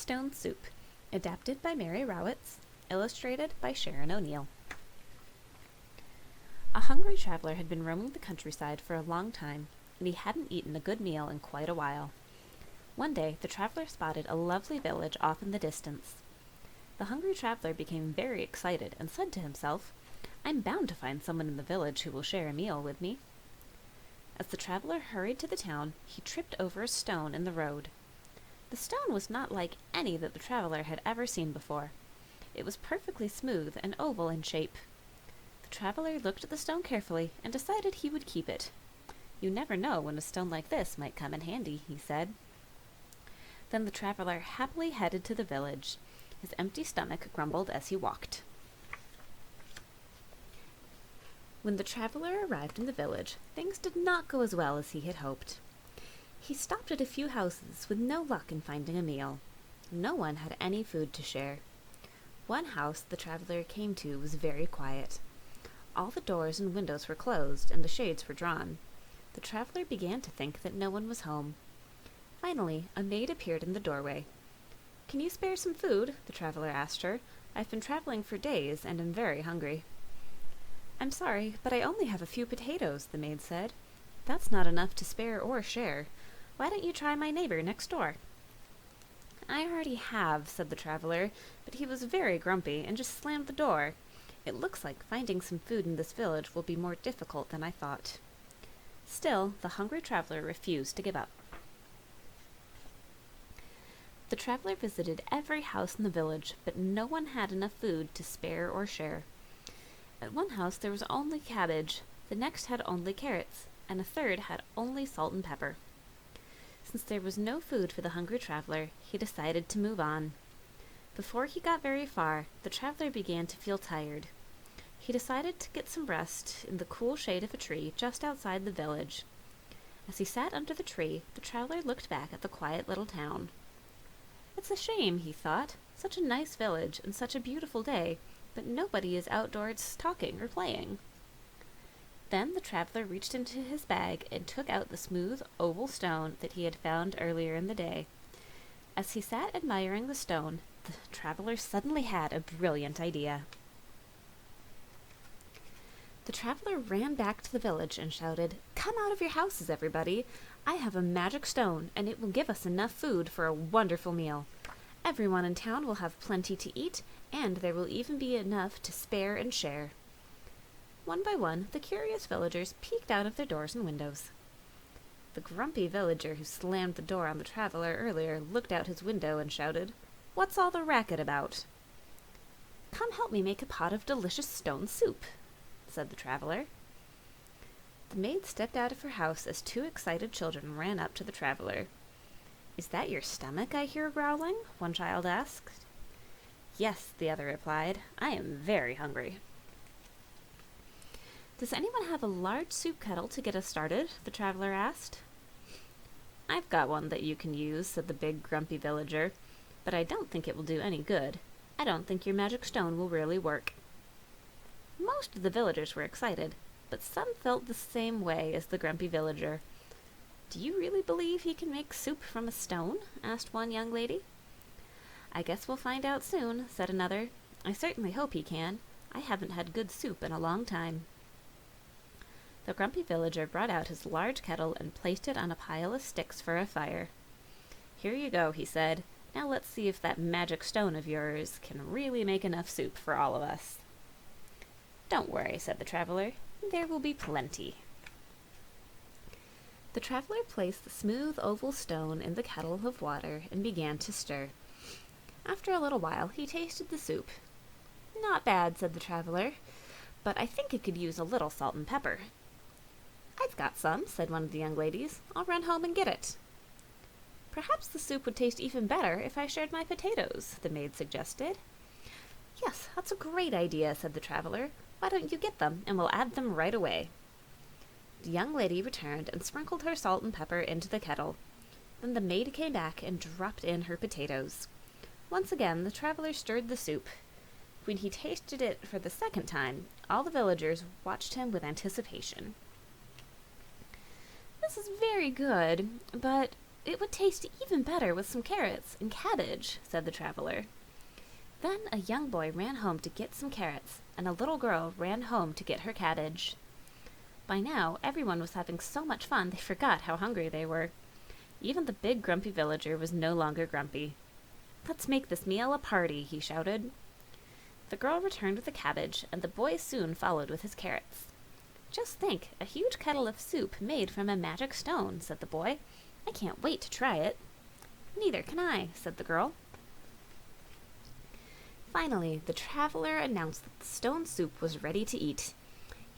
Stone Soup, adapted by Mary Rowitz, illustrated by Sharron O'Neill. A hungry traveler had been roaming the countryside for a long time, and he hadn't eaten a good meal in quite a while. One day, the traveler spotted a lovely village off in the distance. The hungry traveler became very excited and said to himself, "I'm bound to find someone in the village who will share a meal with me." As the traveler hurried to the town, he tripped over a stone in the road. The stone was not like any that the traveler had ever seen before. It was perfectly smooth and oval in shape. The traveler looked at the stone carefully and decided he would keep it. "You never know when a stone like this might come in handy," he said. Then the traveler happily headed to the village. His empty stomach grumbled as he walked. When the traveler arrived in the village, things did not go as well as he had hoped. He stopped at a few houses with no luck in finding a meal. No one had any food to share. One house the traveler came to was very quiet. All the doors and windows were closed and the shades were drawn. The traveler began to think that no one was home. Finally, a maid appeared in the doorway. "Can you spare some food?" the traveler asked her. "I've been traveling for days and am very hungry." "I'm sorry, but I only have a few potatoes," the maid said. "That's not enough to spare or share. Why don't you try my neighbor next door?" "I already have," said the traveler, but he was very grumpy and just slammed the door. "It looks like finding some food in this village will be more difficult than I thought." Still, the hungry traveler refused to give up. The traveler visited every house in the village, but no one had enough food to spare or share. At one house there was only cabbage, the next had only carrots, and a third had only salt and pepper. Since there was no food for the hungry traveler, he decided to move on. Before he got very far, the traveler began to feel tired. He decided to get some rest in the cool shade of a tree just outside the village. As he sat under the tree, the traveler looked back at the quiet little town. "It's a shame," he thought, "such a nice village and such a beautiful day, but nobody is outdoors talking or playing." Then the traveler reached into his bag and took out the smooth, oval stone that he had found earlier in the day. As he sat admiring the stone, the traveler suddenly had a brilliant idea. The traveler ran back to the village and shouted, "Come out of your houses, everybody! I have a magic stone, and it will give us enough food for a wonderful meal. Everyone in town will have plenty to eat, and there will even be enough to spare and share." One by one, the curious villagers peeked out of their doors and windows. The grumpy villager who slammed the door on the traveler earlier looked out his window and shouted, "What's all the racket about?" "Come help me make a pot of delicious stone soup," said the traveler. The maid stepped out of her house as two excited children ran up to the traveler. "Is that your stomach I hear growling?" one child asked. "Yes," the other replied. "I am very hungry." "Does anyone have a large soup kettle to get us started?" the traveler asked. "I've got one that you can use," said the big grumpy villager, "but I don't think it will do any good. I don't think your magic stone will really work." Most of the villagers were excited, but some felt the same way as the grumpy villager. "Do you really believe he can make soup from a stone?" asked one young lady. "I guess we'll find out soon," said another. "I certainly hope he can. I haven't had good soup in a long time." The grumpy villager brought out his large kettle and placed it on a pile of sticks for a fire. "Here you go," he said. "Now let's see if that magic stone of yours can really make enough soup for all of us." "Don't worry," said the traveler. "There will be plenty." The traveler placed the smooth oval stone in the kettle of water and began to stir. After a little while, he tasted the soup. "Not bad," said the traveler, "but I think it could use a little salt and pepper." "I've got some," said one of the young ladies. "I'll run home and get it." "Perhaps the soup would taste even better if I shared my potatoes," the maid suggested. "Yes, that's a great idea," said the traveler. "Why don't you get them, and we'll add them right away." The young lady returned and sprinkled her salt and pepper into the kettle. Then the maid came back and dropped in her potatoes. Once again, the traveler stirred the soup. When he tasted it for the second time, all the villagers watched him with anticipation. "This is very good, but It would taste even better with some carrots and cabbage, said the traveler. Then a young boy ran home to get some carrots, and a little girl ran home to get her cabbage. By now, everyone was having so much fun they forgot how hungry they were. Even the big grumpy villager was no longer grumpy. "Let's make this meal a party," he shouted. The girl returned with the cabbage, and the boy soon followed with his carrots. "Just think, a huge kettle of soup made from a magic stone," said the boy. "I can't wait to try it." "Neither can I," said the girl. Finally, the traveler announced that the stone soup was ready to eat.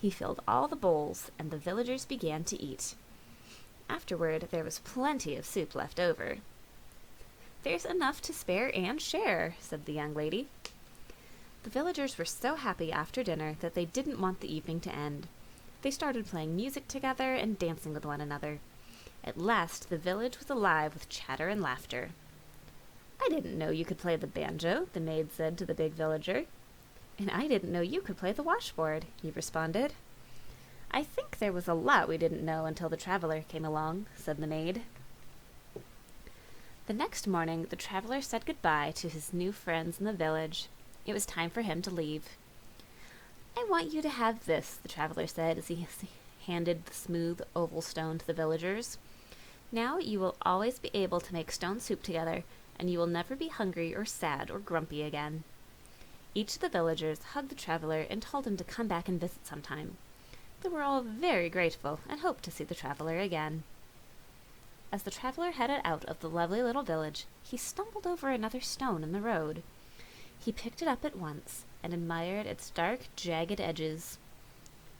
He filled all the bowls, and the villagers began to eat. Afterward, there was plenty of soup left over. "There's enough to spare and share," said the young lady. The villagers were so happy after dinner that they didn't want the evening to end. They started playing music together and dancing with one another. At last, the village was alive with chatter and laughter. "I didn't know you could play the banjo," the maid said to the big villager. "And I didn't know you could play the washboard," he responded. "I think there was a lot we didn't know until the traveler came along," said the maid. The next morning, the traveler said goodbye to his new friends in the village. It was time for him to leave. "I want you to have this," the traveler said as he handed the smooth oval stone to the villagers. "Now you will always be able to make stone soup together, and you will never be hungry or sad or grumpy again." Each of the villagers hugged the traveler and told him to come back and visit sometime. They were all very grateful and hoped to see the traveler again. As the traveler headed out of the lovely little village, he stumbled over another stone in the road. He picked it up at once and admired its dark, jagged edges.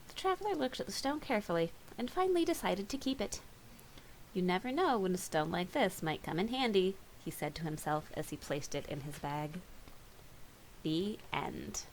The traveler looked at the stone carefully and finally decided to keep it. "You never know when a stone like this might come in handy," he said to himself as he placed it in his bag. The end.